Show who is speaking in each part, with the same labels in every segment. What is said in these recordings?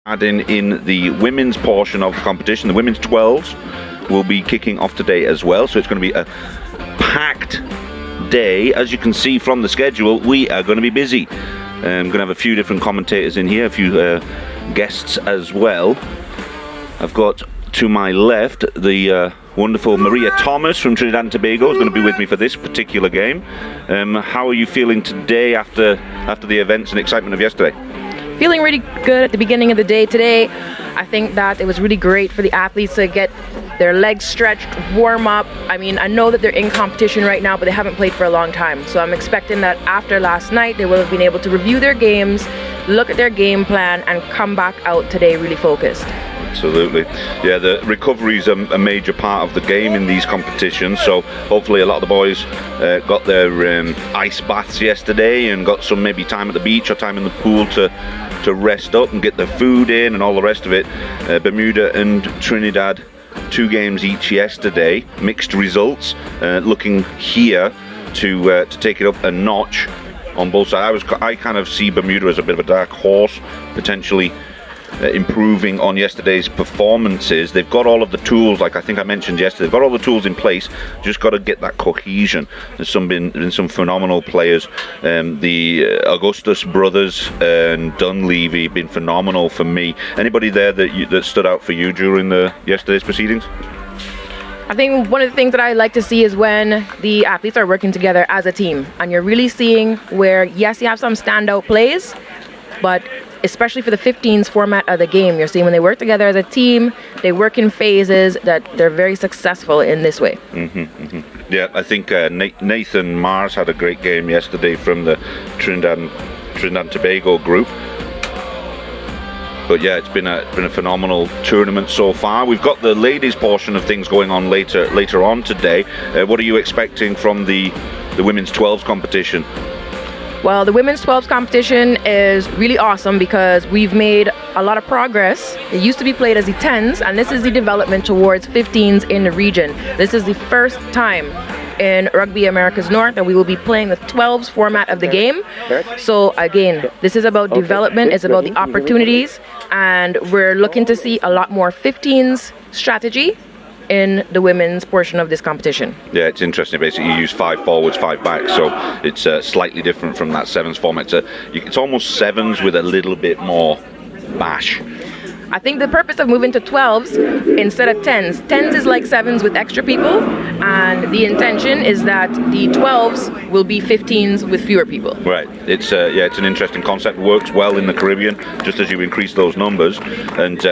Speaker 1: Adding in the women's portion of the competition, the women's 12s will be kicking off today as well, so it's going to be a packed day. As you can see from the schedule, we are going to be busy. I'm going to have a few different commentators in here, a few guests as well. I've got to my left the wonderful Maria Thomas from Trinidad and Tobago is going to be with me for this particular game. How are you feeling today after the events and excitement of yesterday?
Speaker 2: Feeling really good at the beginning of the day today. I think that it was really great for the athletes to get their legs stretched, warm up. I mean, I know that they're in competition right now, but they haven't played for a long time. So I'm expecting that after last night, they will have been able to review their games, look at their game plan, and come back out today really focused.
Speaker 1: Absolutely. Yeah, the recovery is a major part of the game in these competitions, so hopefully a lot of the boys got their ice baths yesterday and got some maybe time at the beach or time in the pool to rest up and get their food in and all the rest of it. Bermuda and Trinidad, 2 games each yesterday, mixed results, looking here to take it up a notch on both sides. I kind of see Bermuda as a bit of a dark horse, potentially improving on yesterday's performances. They've got all of the tools, like I think I mentioned yesterday, they've got all the tools in place, just got to get that cohesion. There's been some phenomenal players. The Augustus brothers and Dunleavy have been phenomenal for me. Anybody there that stood out for you during yesterday's proceedings?
Speaker 2: I think one of the things that I like to see is when the athletes are working together as a team, and you're really seeing where, yes, you have some standout plays, but especially for the 15s format of the game, you're seeing when they work together as a team, they work in phases, that they're very successful in this way.
Speaker 1: Yeah, I think Nathan Mars had a great game yesterday from the Trinidad and Tobago group. But yeah, it's been a phenomenal tournament so far. We've got the ladies portion of things going on later on today. What are you expecting from the women's 12s competition?
Speaker 2: Well, the women's 12s competition is really awesome because we've made a lot of progress. It used to be played as the 10s, and this is the development towards 15s in the region. This is the first time in Rugby Americas North that we will be playing the 12s format of the game. So again, this is about development, it's about the opportunities, and we're looking to see a lot more 15s strategy in the women's portion of this competition. Yeah,
Speaker 1: it's interesting. Basically, you use 5 forwards, 5 backs, so it's slightly different from that 7s format. It's almost 7s with a little bit more bash.
Speaker 2: I think the purpose of moving to 12s instead of 10s. 10s is like 7s with extra people, and the intention is that the 12s will be 15s with fewer people.
Speaker 1: Right. It's an interesting concept. Works well in the Caribbean, just as you increase those numbers, and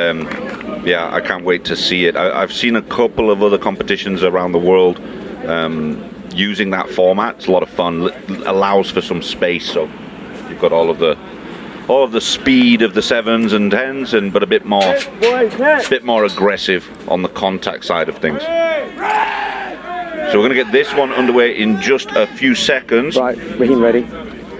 Speaker 1: yeah, I can't wait to see it. I've seen a couple of other competitions around the world using that format. It's a lot of fun. Allows for some space, so you've got all of the speed of the 7s and 10s, but a bit more aggressive on the contact side of things. So we're going to get this one underway in just a few seconds.
Speaker 3: Right, Raheem ready.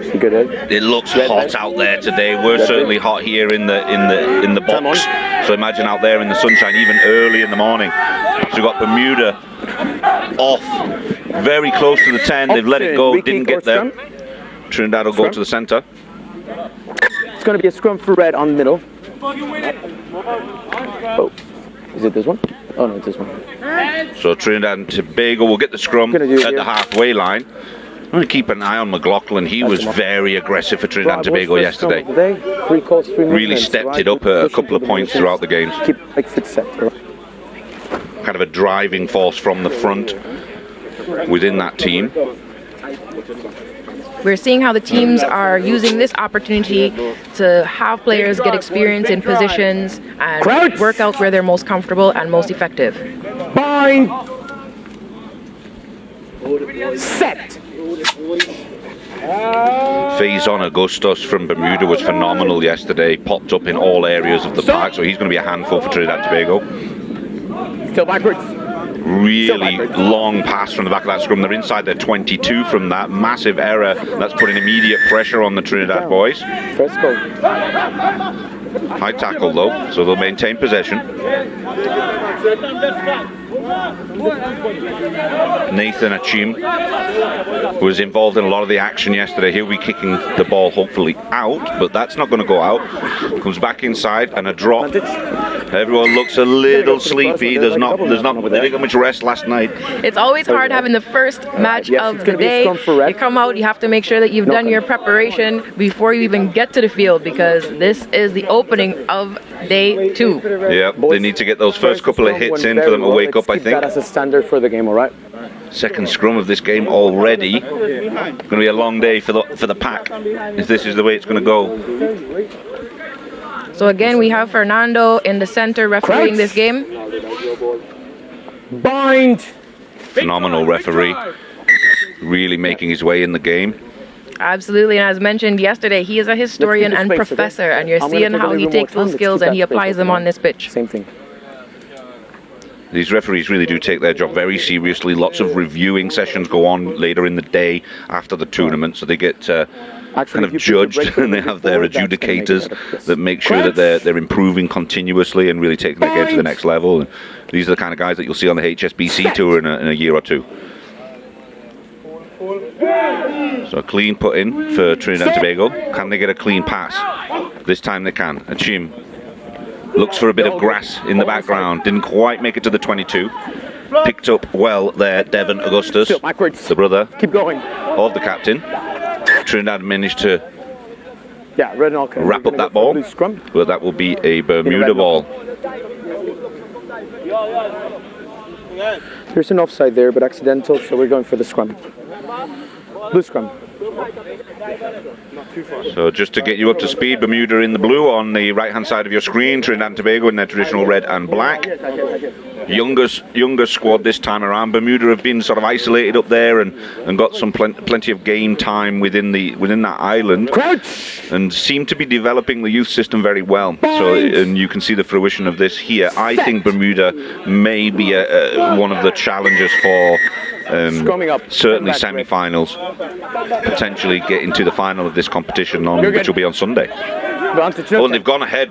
Speaker 3: You good, Ed?
Speaker 1: It looks hot out there today. We're certainly hot here in the box. So imagine out there in the sunshine, even early in the morning. So we've got Bermuda off, very close to the 10. They've let it go, didn't get there. Trinidad will go to the centre.
Speaker 3: It's going to be a scrum for red on the middle. Oh, is it this one? Oh no, it's this one.
Speaker 1: So Trinidad and Tobago will get the scrum at the halfway line. I'm going to keep an eye on McLaughlin. He was very aggressive for Trinidad and Tobago yesterday. Really stepped it up a couple of points throughout the games.
Speaker 3: Keep like foot set.
Speaker 1: Kind of a driving force from the front within that team.
Speaker 2: We're seeing how the teams are using this opportunity to have players get experience in positions and work out where they're most comfortable and most effective.
Speaker 3: Bind. Set.
Speaker 1: Faison Augustus from Bermuda was phenomenal yesterday. Popped up in all areas of the park, so he's going to be a handful for Trinidad and Tobago.
Speaker 3: Still backwards.
Speaker 1: Really long pass from the back of that scrum. They're inside their 22 from that. Massive error. That's putting immediate pressure on the Trinidad boys.
Speaker 3: First goal.
Speaker 1: High tackle though, so they'll maintain possession. Nathan Achim was involved in a lot of the action yesterday. He'll be kicking the ball hopefully out, but that's not going to go out. Comes back inside and a drop. Everyone looks a little sleepy. They didn't get much rest last night.
Speaker 2: It's always hard having the first match of the day. You come out, you have to make sure that you've done your preparation before you even get to the field, because this is the opening of day 2.
Speaker 1: Yeah, they need to get those first couple of hits in for them to wake up, I think.
Speaker 3: That as a standard for the game, all right?
Speaker 1: Second scrum of this game already. Going to be a long day for the pack if this is the way it's going to go.
Speaker 2: So again, we have Fernando in the center refereeing this game.
Speaker 3: Bind!
Speaker 1: Phenomenal referee. Really making his way in the game.
Speaker 2: Absolutely, and as mentioned yesterday, he is a historian and professor, and you're seeing how he takes those skills and he applies them on this pitch.
Speaker 3: Same thing.
Speaker 1: These referees really do take their job very seriously. Lots of reviewing sessions go on later in the day after the tournament, so they get kind of judged, and they have their adjudicators that make sure that they're improving continuously and really taking their game to the next level. And these are the kind of guys that you'll see on the HSBC tour in a year or two. So a clean put in for Trinidad and Tobago. Can they get a clean pass? This time they can. Achim looks for a bit of grass in the background. Didn't quite make it to the 22. Picked up well there, Devon Augustus, the brother of the captain. Trinidad managed to wrap up that ball, but that will be a Bermuda ball.
Speaker 3: There's an offside there, but accidental, so we're going for the scrum. Blue scrum.
Speaker 1: So just to get you up to speed, Bermuda in the blue on the right hand side of your screen, Trinidad and Tobago in their traditional red and black. Younger squad this time around. Bermuda have been sort of isolated up there and got some plenty of game time within that island, and seem to be developing the youth system very well. So, and you can see the fruition of this here. I think Bermuda may be one of the challengers for certainly semi-finals, potentially getting to the final of this competition, which will be on Sunday. Oh, and they've gone ahead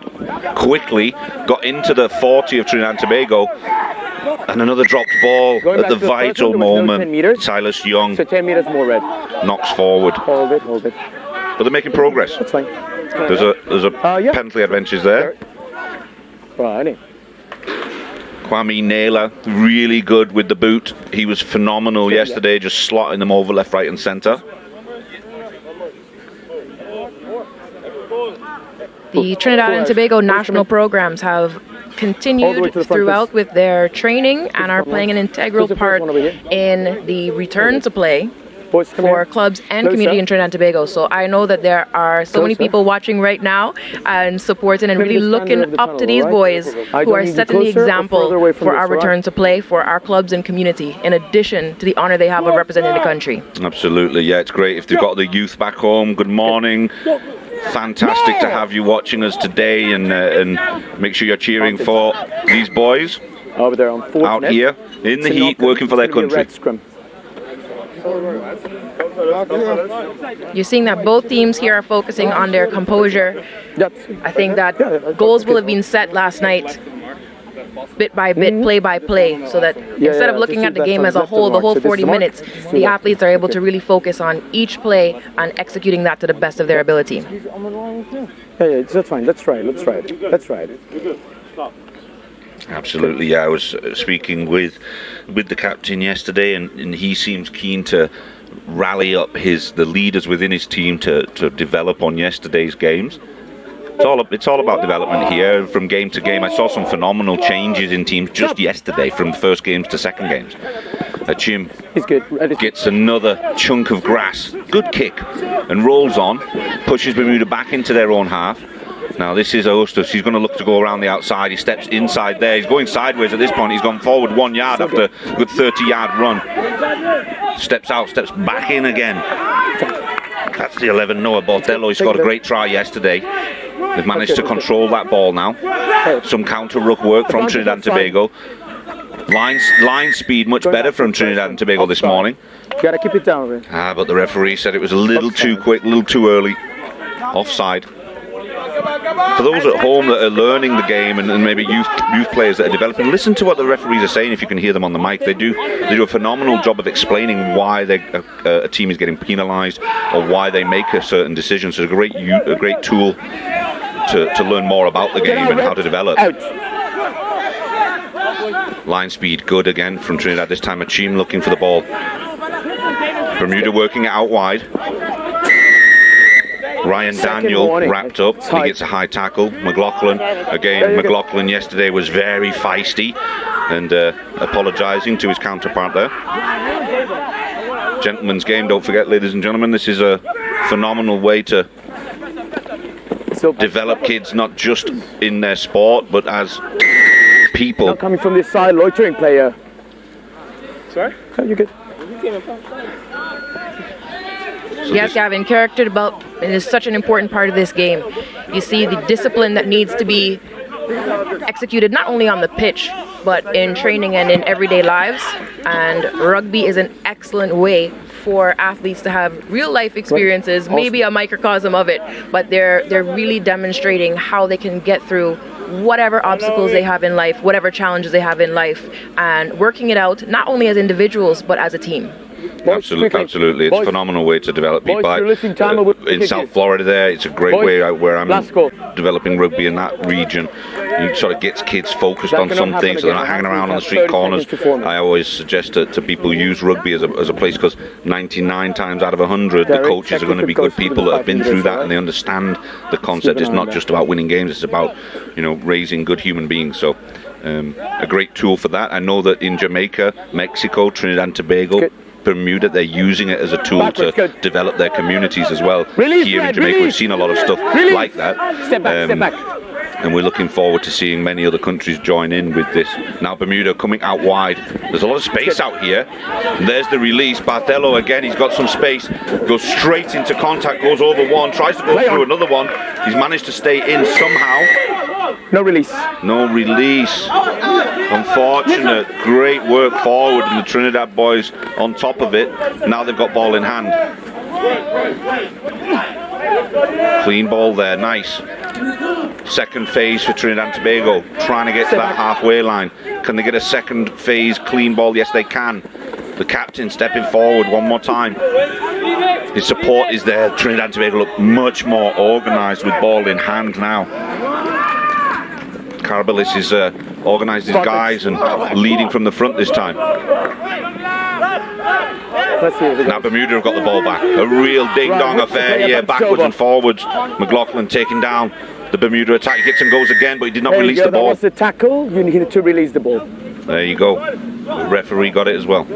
Speaker 1: quickly, got into the 40 of Trinidad and Tobago, and another dropped ball at the vital moment. Silas Young knocks forward.
Speaker 3: Hold it.
Speaker 1: But they're making progress.
Speaker 3: That's fine.
Speaker 1: There's a penalty advantage there.
Speaker 3: Right.
Speaker 1: Kwame Naylor, really good with the boot. He was phenomenal yesterday, just slotting them over left, right and centre.
Speaker 2: The Trinidad and Tobago national programs have continued throughout with their training and are playing an integral part in the return to play for clubs and community in Trinidad and Tobago. So I know that there are so many people watching right now and supporting and really looking up to these boys who are setting the example for our return to play for our clubs and community, in addition to the honour they have of representing the country.
Speaker 1: Absolutely, yeah, it's great if they've got the youth back home. Good morning. Fantastic to have you watching us today, and make sure you're cheering for these boys out here in the heat, working for their country.
Speaker 2: You're seeing that both teams here are focusing on their composure. I think that goals will have been set last night, bit by bit, play by play, so that instead of looking at the game as a whole, the whole 40 minutes, the athletes are able to really focus on each play and executing that to the best of their ability.
Speaker 3: Yeah, that's fine. That's right.
Speaker 1: Absolutely, yeah. I was speaking with the captain yesterday, and he seems keen to rally up the leaders within his team to develop on yesterday's games. It's all about development here from game to game. I saw some phenomenal changes in teams just yesterday from first games to second games. Achim gets another chunk of grass, good kick, and rolls on, pushes Bermuda back into their own half. Now this is Augustus. He's going to look to go around the outside. He steps inside there. He's going sideways at this point. He's gone forward 1 yard after a good 30-yard run. Steps out, steps back in again. That's the 11, Noah Bordello. He scored a great try yesterday. They've managed to control that ball now. Some counter-ruck work from Trinidad and Tobago. Line speed much better from Trinidad and Tobago this morning.
Speaker 3: Gotta keep it down.
Speaker 1: But the referee said it was a little too quick, a little too early. Offside. for those at home that are learning the game and maybe youth players that are developing, listen to what the referees are saying if you can hear them on the mic. They do a phenomenal job of explaining why a team is getting penalised or why they make a certain decision. So it's a great tool to learn more about the game and how to develop. Line speed good again from Trinidad. This time Achim looking for the ball. Bermuda working it out wide. Ryan Daniel wrapped up. He gets a high tackle. McLaughlin again. McLaughlin yesterday was very feisty and apologising to his counterpart there. Gentlemen's game, don't forget, ladies and gentlemen, this is a phenomenal way to develop kids not just in their sport but as people.
Speaker 3: Not coming from this side, loitering player. Sorry? Oh, you're good.
Speaker 2: Yes, Gavin, character development is such an important part of this game. You see the discipline that needs to be executed not only on the pitch, but in training and in everyday lives. And rugby is an excellent way for athletes to have real life experiences, maybe a microcosm of it, but they're really demonstrating how they can get through whatever obstacles they have in life, whatever challenges they have in life, and working it out not only as individuals, but as a team.
Speaker 1: Absolutely. It's a phenomenal way to develop people. In South Florida there, it's a great way out where I'm developing rugby in that region. It sort of gets kids focused on something so they're not hanging around on the street corners. I always suggest to people use rugby as a place because 99 times out of 100 the coaches are going to be good people that have been through that and they understand the concept. It's not just about winning games, it's about raising good human beings. So a great tool for that. I know that in Jamaica, Mexico, Trinidad and Tobago, Bermuda, they're using it as a tool to develop their communities as well. Here in Jamaica, we've seen a lot of stuff like that.
Speaker 3: Step back.
Speaker 1: And we're looking forward to seeing many other countries join in with this. Now Bermuda coming out wide. There's a lot of space out here. And there's the release. Barthelo again, he's got some space. Goes straight into contact, goes over one, tries to go through another one. He's managed to stay in somehow.
Speaker 3: No release.
Speaker 1: No release. Unfortunate. Great work forward, and the Trinidad boys on top of it. Now they've got ball in hand. Clean ball there, nice. Second phase for Trinidad and Tobago, trying to get to that halfway line. Can they get a second phase clean ball? Yes, they can. The captain stepping forward one more time. His support is there. Trinidad and Tobago look much more organised with ball in hand now. Carbelis is organised his guys and leading from the front this time. Now Bermuda have got the ball back. A real ding-dong affair here, backwards and forwards. McLaughlin taking down the Bermuda attack. He gets and goes again, but he did not release the ball.
Speaker 3: That was the tackle. You need to release the ball.
Speaker 1: There you go. The referee got it as well.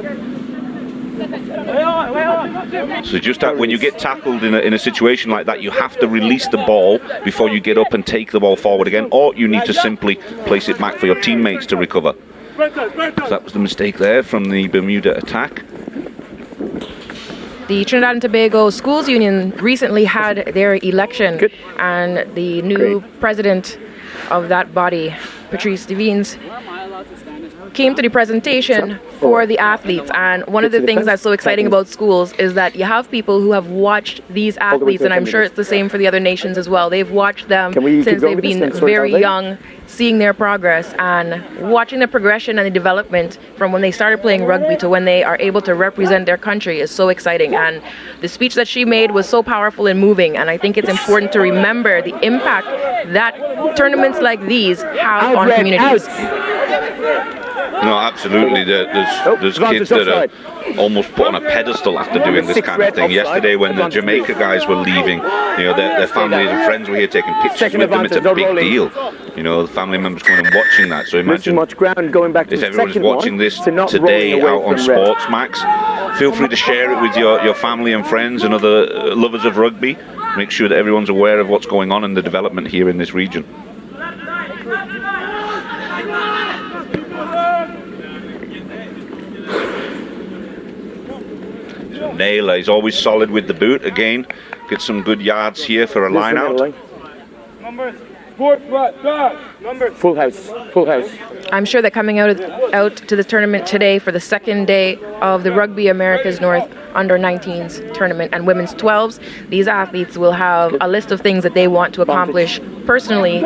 Speaker 1: So just when you get tackled in a situation like that, you have to release the ball before you get up and take the ball forward again, or you need to simply place it back for your teammates to recover. So that was the mistake there from the Bermuda attack.
Speaker 2: The Trinidad and Tobago Schools Union recently had their election, and the new president of that body, Patrice Devines, came to the presentation for the athletes. And one of the things that's so exciting about schools is that you have people who have watched these athletes, and I'm sure it's the same for the other nations as well. They've watched them since they've been very young, seeing their progress and watching the progression and the development from when they started playing rugby to when they are able to represent their country is so exciting. And the speech that she made was so powerful and moving, and I think it's important to remember the impact that tournaments like these have on communities.
Speaker 1: No, absolutely. There's kids that are almost put on a pedestal after doing this kind of thing. Yesterday, when the Jamaica guys were leaving, their families and friends were here taking pictures with them. It's a big deal. The family members coming and watching that. So imagine if everyone's watching this today out on Sportsmax. Feel free to share it with your family and friends and other lovers of rugby. Make sure that everyone's aware of what's going on in the development here in this region. Naylor is always solid with the boot. Again, gets some good yards here for a line out.
Speaker 3: Full house.
Speaker 2: I'm sure that coming out to the tournament today for the second day of the Rugby Americas North under 19s tournament and women's 12s. These athletes will have a list of things that they want to accomplish personally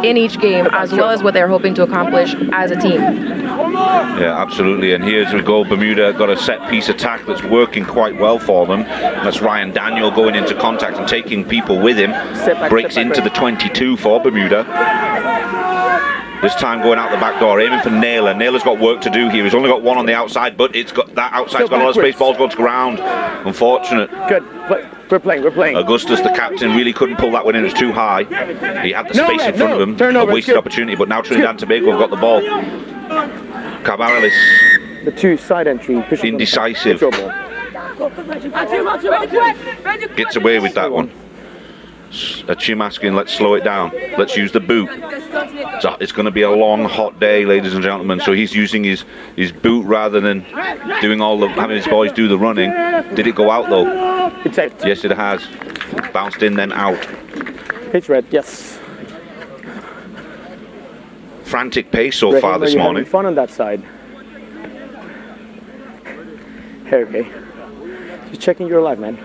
Speaker 2: in each game, as well as what they're hoping to accomplish as a team.
Speaker 1: Yeah, absolutely. And here's we go. Bermuda got a set piece attack that's working quite well for them. That's Ryan Daniel going into contact and taking people with him. Breaks into the 22 for Bermuda. This time going out the back door, aiming for Naylor. Naylor's got work to do here. He's only got one on the outside, but it's got that outside's got a lot of space. Ball's gone to ground. Unfortunate.
Speaker 3: Good. We're playing.
Speaker 1: Augustus, the captain, really couldn't pull that one in. It was too high. He had the space in front of him.
Speaker 3: Turnover,
Speaker 1: A wasted opportunity, but now Trinidad and Tobago have got the ball. Cabarrellis.
Speaker 3: The two side entry.
Speaker 1: Indecisive. Gets away with that one. Chim asking, let's slow it down. Let's use the boot. So it's going to be a long, hot day, ladies and gentlemen. So he's using his boot rather than doing having his boys do the running. Did it go out though?
Speaker 3: It's out.
Speaker 1: Yes, it has. Bounced in, then out.
Speaker 3: Pitch red, yes.
Speaker 1: Frantic pace so far this morning.
Speaker 3: Fun on that side. Okay. Just checking you're alive, man.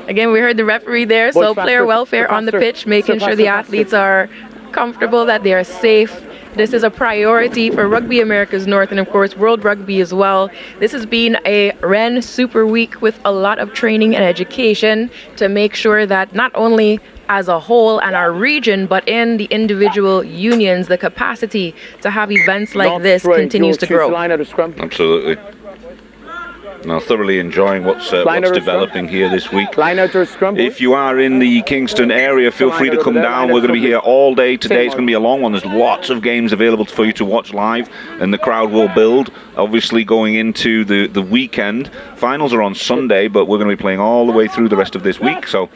Speaker 2: Again, we heard the referee there, so player welfare on the pitch, making sure the athletes are comfortable, that they are safe. This is a priority for Rugby Americas North and, of course, World Rugby as well. This has been a REN Super Week with a lot of training and education to make sure that not only as a whole and our region, but in the individual unions, the capacity to have events like this continues to grow.
Speaker 1: Absolutely. Now, thoroughly enjoying what's developing here this week. If you are in the Kingston area, feel free to come down. We're going to be here all day today. It's going to be a long one. There's lots of games available for you to watch live, and the crowd will build. Obviously, going into the weekend. Finals are on Sunday, but we're going to be playing all the way through the rest of this week. So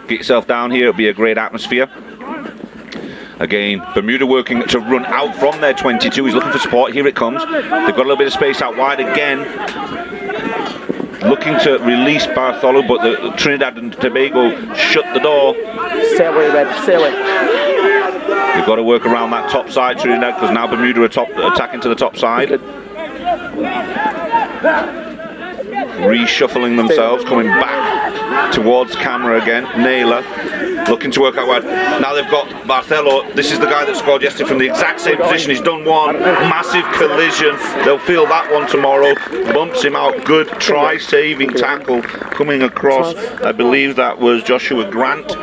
Speaker 1: get yourself down here. It'll be a great atmosphere. Again, Bermuda working to run out from their 22. He's looking for support. Here it comes. They've got a little bit of space out wide again. Looking to release Bartholomew, but the Trinidad and Tobago shut the door.
Speaker 3: Stay away, Red. Stay away.
Speaker 1: We've got to work around that top side, Trinidad, because now Bermuda are attacking to the top side. Reshuffling themselves, coming back towards camera again. Naylor looking to work out wide. Now they've got Bartholomew. This is the guy that scored yesterday from the exact same position. He's done one massive collision. They'll feel that one tomorrow. Bumps him out. Good try, saving tackle coming across. I believe that was Joshua Grant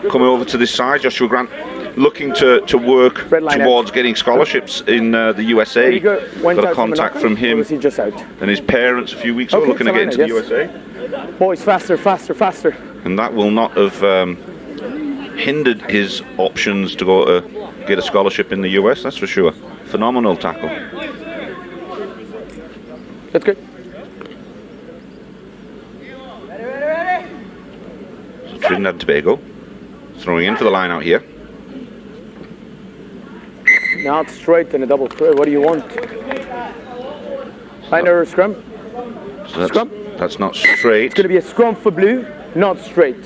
Speaker 1: coming over to this side. Joshua Grant looking to work towards getting scholarships in the USA. Got a contact from him and his parents a few weeks ago, looking to get into the USA.
Speaker 3: Boys, faster.
Speaker 1: And that will not have hindered his options to go to get a scholarship in the US, that's for sure. Phenomenal tackle.
Speaker 3: That's good.
Speaker 1: So Trinidad and Tobago throwing in for the line out here.
Speaker 3: Now it's straight and a double thread. What do you want? Line or scrum?
Speaker 1: So
Speaker 3: Scrum?
Speaker 1: That's not straight.
Speaker 3: It's going to be a scrum for blue, not straight.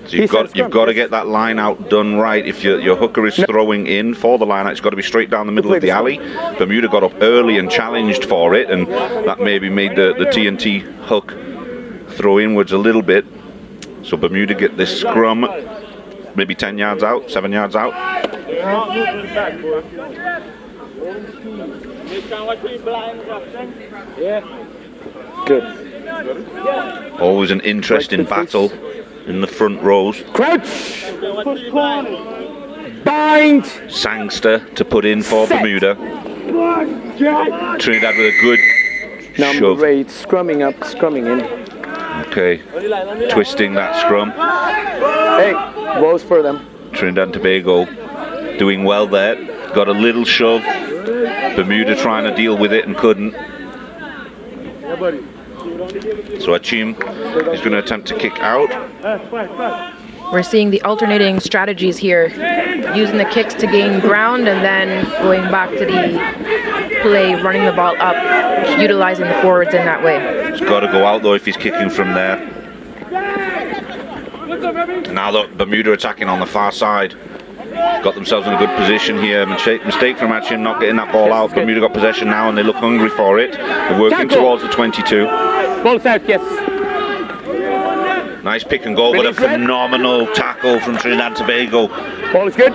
Speaker 1: So you've got to get that line out done right. If your hooker is throwing in for the line out, it's got to be straight down the middle of the alley. Bermuda got up early and challenged for it, and that maybe made the TNT hook throw inwards a little bit. So Bermuda get this scrum, maybe 10 yards out, 7 yards out.
Speaker 3: Good.
Speaker 1: Always an interesting battle in the front rows.
Speaker 3: Crouch! Bind!
Speaker 1: Sangster to put in for Bermuda. Trinidad with a good
Speaker 3: Number
Speaker 1: shove.
Speaker 3: 8, scrumming up, scrumming in.
Speaker 1: Okay, twisting that scrum.
Speaker 3: Hey, woes for them.
Speaker 1: Trinidad and Tobago doing well there. Got a little shove. Bermuda trying to deal with it and couldn't. So Achim is going to attempt to kick out.
Speaker 2: We're seeing the alternating strategies here, using the kicks to gain ground and then going back to the play, running the ball up, utilizing the forwards in that way.
Speaker 1: He's got to go out though if he's kicking from there. Now look, Bermuda attacking on the far side. got themselves in a good position here. Mistake from Atchim not getting that ball out. Bermuda got possession now and they look hungry for it. They're working towards the 22.
Speaker 3: Ball's out, yes.
Speaker 1: Nice pick and go, but a phenomenal tackle from Trinidad and Tobago.
Speaker 3: Ball is good.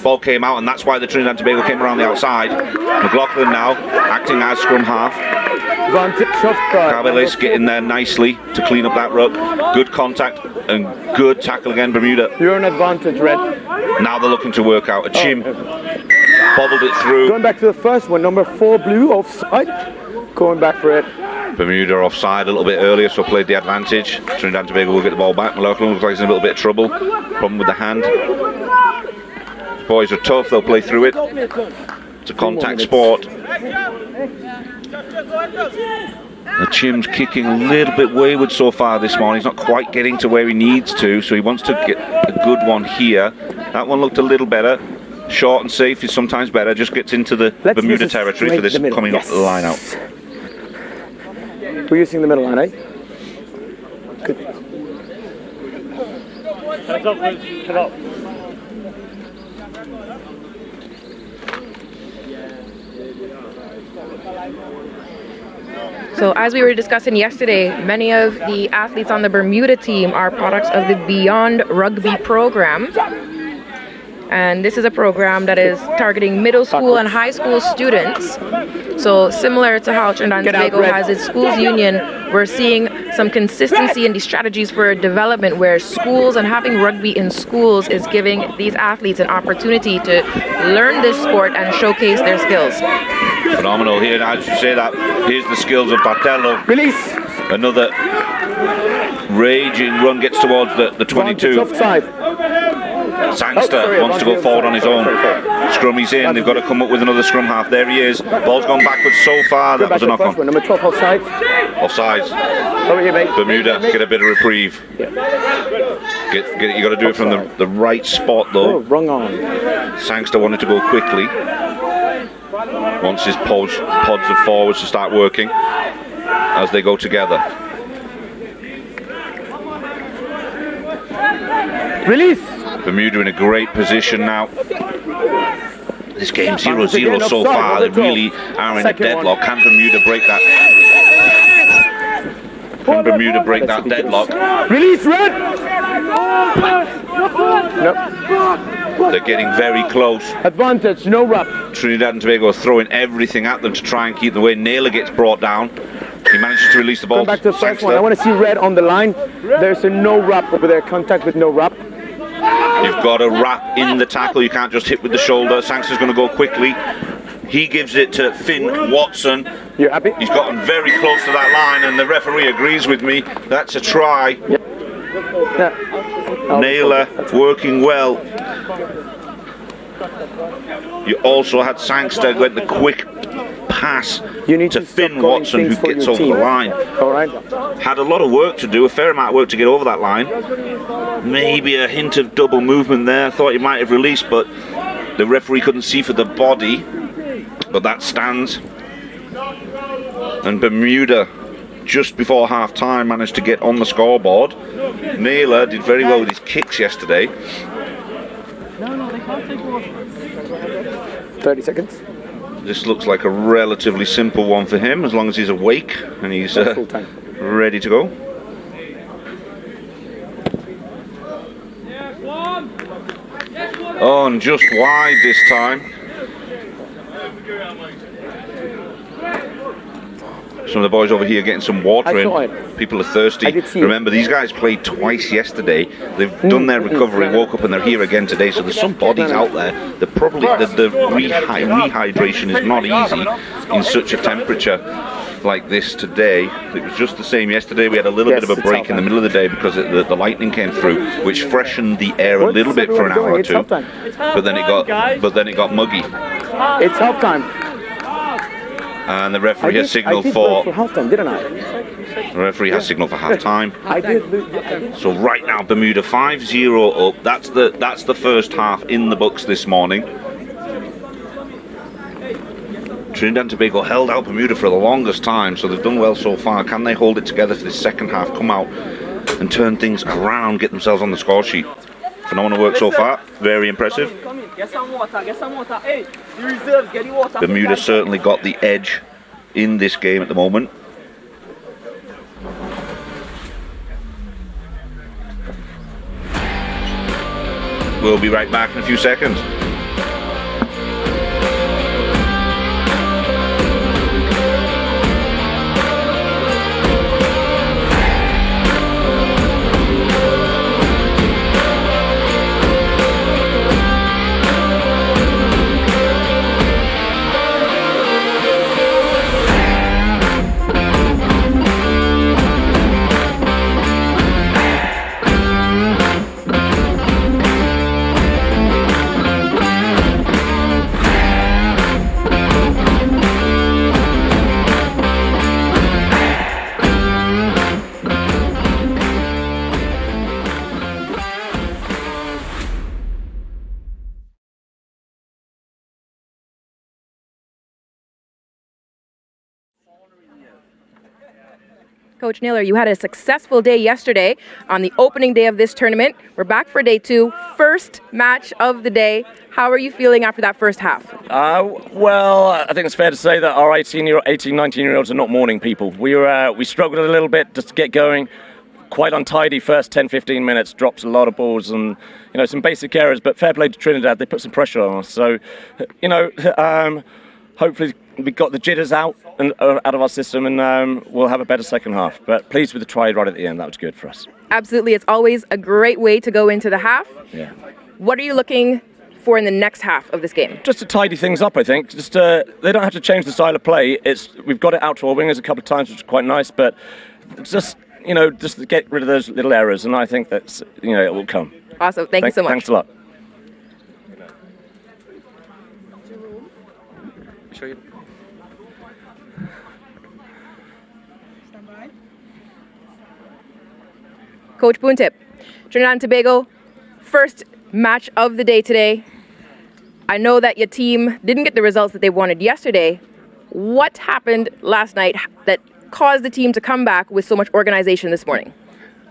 Speaker 1: Ball came out, and that's why the Trinidad and Tobago came around the outside. McLaughlin now acting as scrum half. Cabelis getting there nicely to clean up that ruck. Good contact and good tackle again, Bermuda.
Speaker 3: You're an advantage, Red.
Speaker 1: Now they're looking to work out. Achim bobbled it through.
Speaker 3: Going back to the first one, number 4 blue offside. Going back for it.
Speaker 1: Bermuda offside a little bit earlier, so played the advantage. Trinidad and Tobago will get the ball back. McLaughlin looks like he's in a little bit of trouble. Problem with the hand. Boys are tough, they'll play through it. It's a contact sport. Chim's kicking a little bit wayward so far this morning. He's not quite getting to where he needs to, so he wants to get a good one here. That one looked a little better. Short and safe is sometimes better. Just gets into the Bermuda territory for this coming off the line out.
Speaker 3: We're using the middle line, eh? Good.
Speaker 4: Heads up, head up.
Speaker 2: So as we were discussing yesterday, many of the athletes on the Bermuda team are products of the Beyond Rugby program. And this is a program that is targeting middle school and high school students. So similar to how Trinidad and Tobago has its schools union, we're seeing some consistency in the strategies for development where schools and having rugby in schools is giving these athletes an opportunity to learn this sport and showcase their skills.
Speaker 1: Phenomenal here. Now, as you say that, here's the skills of Bartello.
Speaker 3: Release.
Speaker 1: Another raging run gets towards the 22.
Speaker 3: Offside.
Speaker 1: Sangster wants to go forward on his own. Scrummy's in. They've got to come up with another scrum half. There he is. Ball's gone backwards so far. That was a knock on.
Speaker 3: Number 12 offside.
Speaker 1: Offsides.
Speaker 3: Over here, mate.
Speaker 1: Bermuda get a bit of reprieve. You got to do it from the right spot though.
Speaker 3: Oh, wrong arm.
Speaker 1: Sangster wanted to go quickly. Wants his pods of forwards to start working as they go together.
Speaker 3: Release.
Speaker 1: Bermuda in a great position now. This game 0-0 so far. They really are in a deadlock. Can Bermuda break that? Can Bermuda break that deadlock?
Speaker 3: Release, Red. Nope.
Speaker 1: They're getting very close.
Speaker 3: Advantage, no wrap.
Speaker 1: Trinidad and Tobago are throwing everything at them to try and keep them away. Naylor gets brought down. He manages to release the ball.
Speaker 3: Going back to the first one. I want to see Red on the line. There's a no wrap over there. Contact with no wrap.
Speaker 1: You've got to wrap in the tackle. You can't just hit with the shoulder. Sangster's going to go quickly. He gives it to Finn Watson.
Speaker 3: You happy?
Speaker 1: He's gotten very close to that line, and the referee agrees with me. That's a try.
Speaker 3: Yep.
Speaker 1: Naylor working well. You also had Sangster get the quick pass to Finn Watson, who gets over the line.
Speaker 3: All right.
Speaker 1: Had a lot of work to do, a fair amount of work to get over that line. Maybe a hint of double movement there. Thought he might have released, but the referee couldn't see for the body. But that stands. And Bermuda, just before half time, managed to get on the scoreboard. Naylor did very well with his kicks yesterday.
Speaker 3: 30 seconds.
Speaker 1: This looks like a relatively simple one for him, as long as he's awake and he's ready to go. Oh, and just wide this time. Some of the boys over here getting some water in. People are thirsty. Remember, these guys played twice yesterday. They've done their recovery, woke up, and they're here again today. So there's some bodies out there. They're probably the rehydration is not easy in such a temperature like this today. It was just the same yesterday. We had a little bit of a break in the middle of the day because the lightning came through, which freshened the air a little bit for an hour or two. But then it got muggy.
Speaker 3: It's half time.
Speaker 1: And the referee has signalled for
Speaker 3: half-time, didn't I?
Speaker 1: The referee has signalled for half-time.
Speaker 3: I did.
Speaker 1: So right now, Bermuda 5-0 up. That's the first half in the books this morning. Trinidad and Tobago held out Bermuda for the longest time, so they've done well so far. Can they hold it together for this second half? Come out and turn things around, get themselves on the score sheet. phenomenal work so far. Very impressive.
Speaker 3: Come in. Get some water. Get some water. Hey, the reserves, get the water.
Speaker 1: Bermuda certainly got the edge in this game at the moment. We'll be right back in a few seconds.
Speaker 2: Coach Naylor, you had a successful day yesterday on the opening day of this tournament. We're back for day 2, first match of the day. How are you feeling after that first half?
Speaker 5: Well, I think it's fair to say that our 18, 19-year-olds are not morning people. We struggled a little bit just to get going. Quite untidy first 10-15 minutes, drops a lot of balls and some basic errors, but fair play to Trinidad, they put some pressure on us. So, hopefully we got the jitters out of our system and we'll have a better second half. But pleased with the try right at the end, that was good for us.
Speaker 2: Absolutely, it's always a great way to go into the half.
Speaker 5: Yeah.
Speaker 2: What are you looking for in the next half of this game?
Speaker 5: Just to tidy things up, I think. Just they don't have to change the style of play. We've got it out to our wingers a couple of times, which is quite nice, but just to get rid of those little errors, and I think that's, it will come.
Speaker 2: Awesome, thank you so much.
Speaker 5: Thanks a lot.
Speaker 2: Coach Boontip, Trinidad and Tobago, first match of the day today. I know that your team didn't get the results that they wanted yesterday. What happened last night that caused the team to come back with so much organization this morning?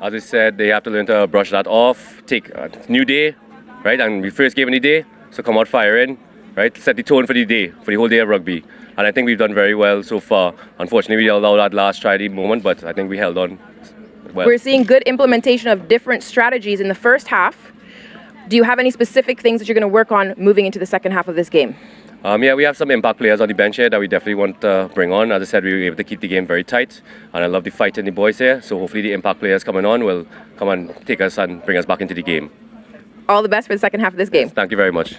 Speaker 6: As I said, they have to learn to brush that off, take a new day, right? And we first game of the day, so come out firing, right? Set the tone for the day, for the whole day of rugby. And I think we've done very well so far. Unfortunately, we allowed that last try at the moment, but I think we held on well.
Speaker 2: We're seeing good implementation of different strategies in the first half. Do you have any specific things that you're going to work on moving into the second half of this game?
Speaker 6: Yeah, we have some impact players on the bench here that we definitely want to bring on. As I said, we were able to keep the game very tight, and I love the fight in the boys here. So hopefully the impact players coming on will come and take us and bring us back into the game.
Speaker 2: All the best for the second half of this game.
Speaker 6: Thank you very much.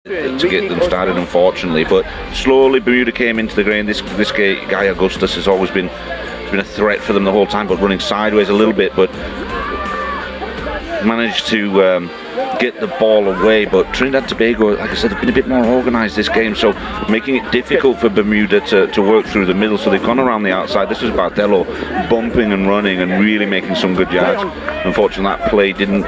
Speaker 1: To get them started, unfortunately, but slowly Bermuda came into the game. This guy Augustus has always been a threat for them the whole time, but running sideways a little bit, but managed to get the ball away. But Trinidad and Tobago, like I said, have been a bit more organised this game, so making it difficult for Bermuda to work through the middle. So they've gone around the outside. This was Bartello bumping and running and really making some good yards. Unfortunately, that play didn't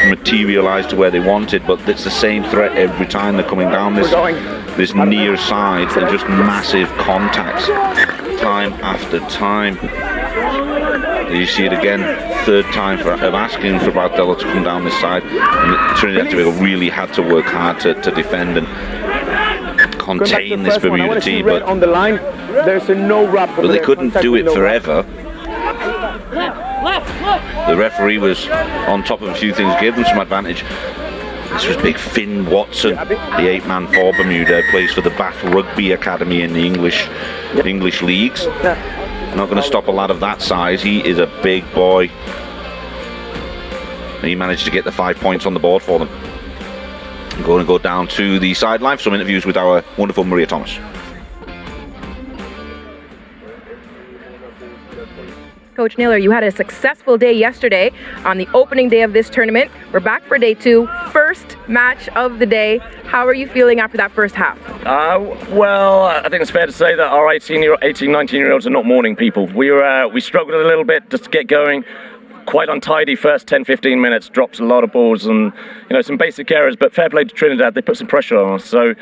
Speaker 1: materialise to where they wanted, but it's the same threat every time they're coming down this near side and just massive contacts time after time. You see it again, third time of asking for Bartello to come down this side, and Trinidad and Tobago really had to work hard to defend and contain this Bermuda team, but
Speaker 3: on the line, there's a no wrap.
Speaker 1: But they couldn't do it forever. The referee was on top of a few things, gave them some advantage. This was big Finn Watson, the 8-man for Bermuda, plays for the Bath Rugby Academy in the English leagues. Not going to stop a lad of that size. He is a big boy. He managed to get the 5 points on the board for them. I'm going to go down to the sideline for some interviews with our wonderful Maria Thomas.
Speaker 2: Coach Naylor, you had a successful day yesterday on the opening day of this tournament. We're back for day 2, first match of the day. How are you feeling after that first half?
Speaker 5: Well, I think it's fair to say that our 18, 19-year-olds are not morning people. We struggled a little bit just to get going. Quite untidy first 10-15 minutes, drops a lot of balls and some basic errors, but fair play to Trinidad, they put some pressure on us. So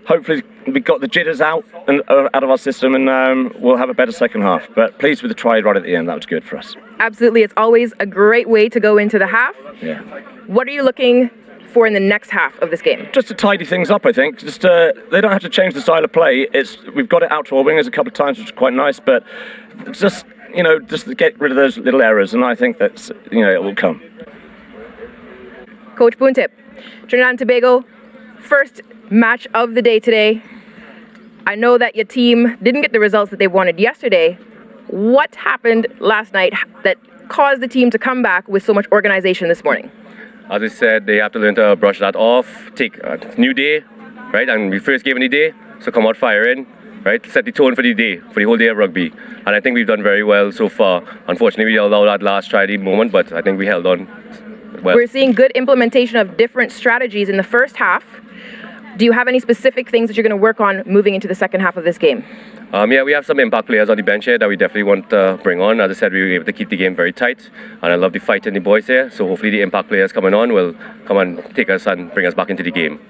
Speaker 5: hopefully we got the jitters out of our system and we'll have a better second half. But pleased with the try right at the end, that was good for us.
Speaker 2: Absolutely, it's always a great way to go into the half.
Speaker 5: Yeah.
Speaker 2: What are you looking for in the next half of this game?
Speaker 5: Just to tidy things up, I think. Just they don't have to change the style of play. We've got it out to our wingers a couple of times, which is quite nice, but just to get rid of those little errors, and I think that's, it will come.
Speaker 2: Coach Boontip, Trinidad and Tobago, first match of the day today. I know that your team didn't get the results that they wanted yesterday. What happened last night that caused the team to come back with so much organization this morning?
Speaker 6: As I said, they have to learn to brush that off, take a new day, right? And we first game of the day, so come out firing. Right, set the tone for the day, for the whole day of rugby, and I think we've done very well so far. Unfortunately, we allowed that last try moment, but I think we held on well.
Speaker 2: We're seeing good implementation of different strategies in the first half. Do you have any specific things that you're going to work on moving into the second half of this game?
Speaker 6: Yeah, we have some impact players on the bench here that we definitely want to bring on. As I said, we were able to keep the game very tight, and I love the fight in the boys here. So hopefully, the impact players coming on will come and take us and bring us back into the game.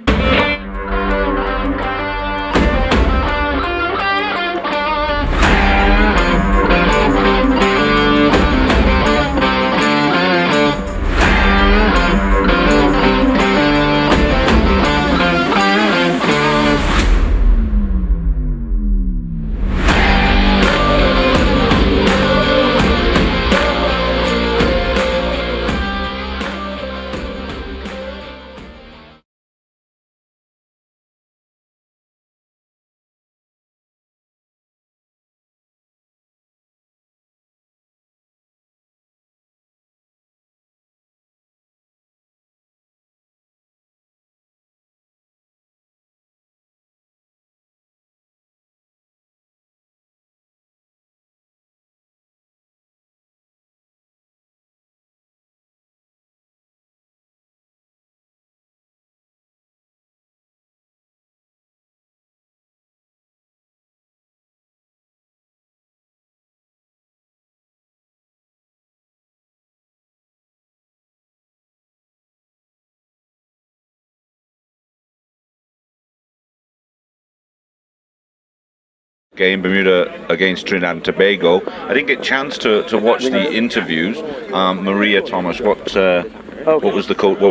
Speaker 1: Game Bermuda against Trinidad and Tobago. I didn't get a chance to watch the interviews. Maria Thomas, what were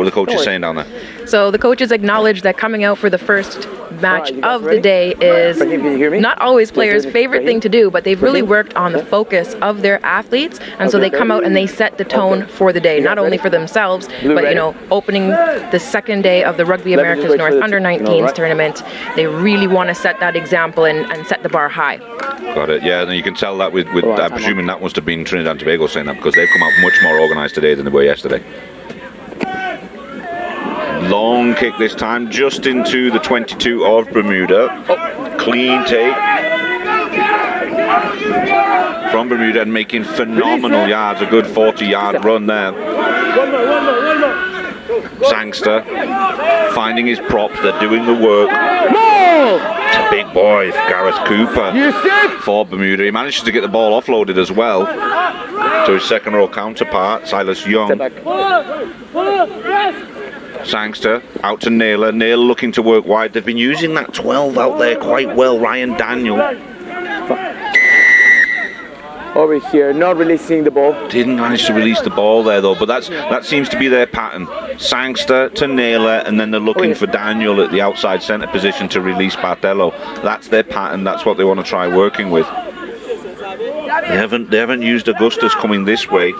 Speaker 1: the coaches saying down there?
Speaker 2: So the coaches acknowledged that coming out for the first match of the day is not always players' favorite thing to do, but they've really worked on the focus of their athletes, and so they come out and they set the tone for the day, not only for themselves, but opening the second day of the Rugby Americas North Under-19s tournament. They really want to set that example and set the bar high.
Speaker 1: Got it, yeah, and you can tell that with I'm presuming that must have been Trinidad and Tobago saying that, because they've come out much more organised today than they were yesterday. Long kick this time, just into the 22 of Bermuda. Clean take from Bermuda and making phenomenal yards. A good 40-yard run there. Sangster finding his props. They're doing the work. It's a big boy, Gareth Cooper for Bermuda. He manages to get the ball offloaded as well to his second row counterpart, Silas Young. Sangster out to Naylor. Naylor looking to work wide. They've been using that 12 out there quite well. Ryan Daniel.
Speaker 3: Over here, not releasing the ball.
Speaker 1: Didn't manage to release the ball there though, but that seems to be their pattern. Sangster to Naylor, and then they're looking for Daniel at the outside centre position to release Bartello. That's their pattern. That's what they want to try working with. They haven't used Augustus coming this way.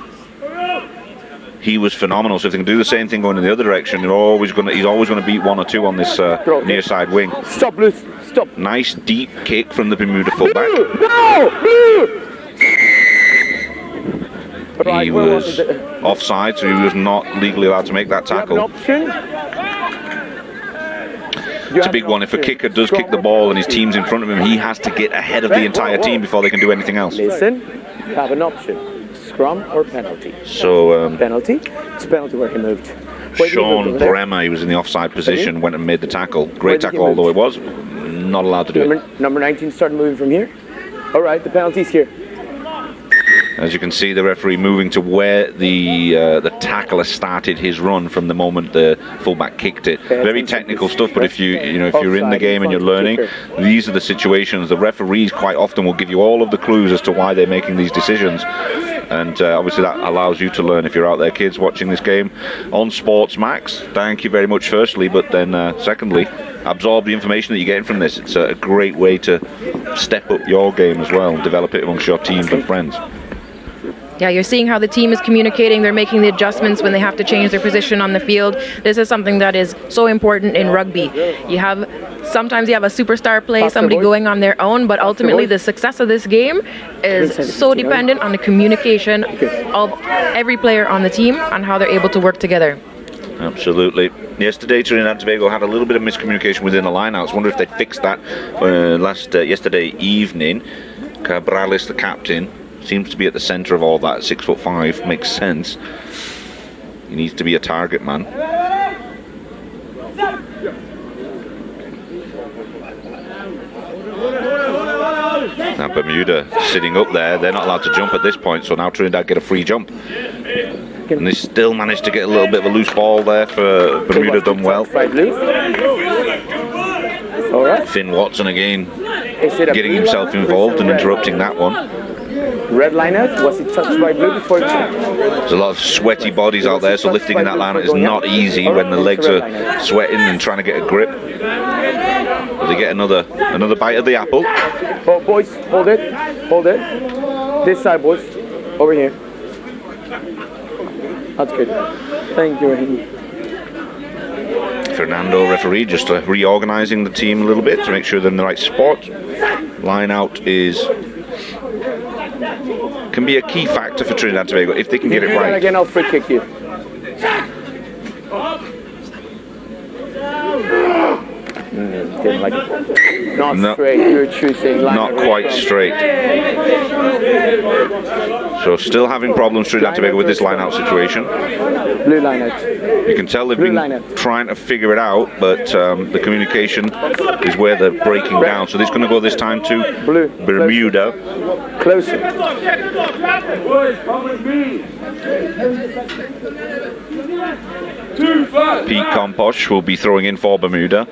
Speaker 1: He was phenomenal. So if they can do the same thing going in the other direction, he's always going to beat 1 or 2 on this near side wing.
Speaker 3: Stop, Blues. Stop.
Speaker 1: Nice deep kick from the Bermuda fullback.
Speaker 3: No!
Speaker 1: He was offside, so he was not legally allowed to make that tackle. It's a big one. If a kicker does kick the ball and his team's in front of him, he has to get ahead of the entire team before they can do anything else.
Speaker 3: Listen, you have an option: scrum or penalty.
Speaker 1: So
Speaker 3: penalty. It's penalty where he moved.
Speaker 1: Sean Bremer, he was in the offside position, went and made the tackle. Great tackle, although it was not allowed to do it.
Speaker 3: Number 19 started moving from here. All right, the penalty's here.
Speaker 1: As you can see, the referee moving to where the tackler started his run from the moment the fullback kicked it. Very technical stuff, but if you're in the game and you're learning, these are the situations. The referees quite often will give you all of the clues as to why they're making these decisions. And obviously that allows you to learn if you're out there, kids, watching this game on Sports Max. Thank you very much, firstly, but then secondly, absorb the information that you're getting from this. It's a great way to step up your game as well, develop it amongst your teams and friends.
Speaker 2: Yeah, you're seeing how the team is communicating. They're making the adjustments when they have to change their position on the field. This is something that is so important in rugby. Sometimes you have a superstar play, somebody going on their own, but ultimately the success of this game is so dependent on the communication of every player on the team and how they're able to work together.
Speaker 1: Absolutely. Yesterday, Trinidad and Tobago had a little bit of miscommunication within the lineouts. I wonder if they fixed that yesterday evening. Cabralis, the captain, seems to be at the centre of all that. 6'5", makes sense. He needs to be a target man. Now Bermuda sitting up there, they're not allowed to jump at this point, so now Trinidad get a free jump. And they still managed to get a little bit of a loose ball there for Bermuda, done well. Finn Watson again getting himself involved and interrupting that one.
Speaker 3: Red lineout, was it touched by blue before it?
Speaker 1: There's a lot of sweaty bodies out there, so lifting in that lineout is not easy when the legs are sweating and trying to get a grip. Will they get another bite of the apple?
Speaker 3: Oh, boys, hold it. This side, boys. Over here. That's good. Thank you, Raheem.
Speaker 1: Fernando, referee, just reorganising the team a little bit to make sure they're in the right spot. Line out can be a key factor for Trinidad and Tobago if they can get it right.
Speaker 3: Again, I'll free kick you. Didn't like it. Not straight. You're choosing line.
Speaker 1: Not quite straight. So still having problems Trinidad and Tobago with this line-out situation.
Speaker 3: Blue line-out.
Speaker 1: You can tell they've been trying to figure it out, but the communication is where they're breaking down. So this is going to go this time to Bermuda.
Speaker 3: Closer.
Speaker 1: Pete Composh will be throwing in for Bermuda.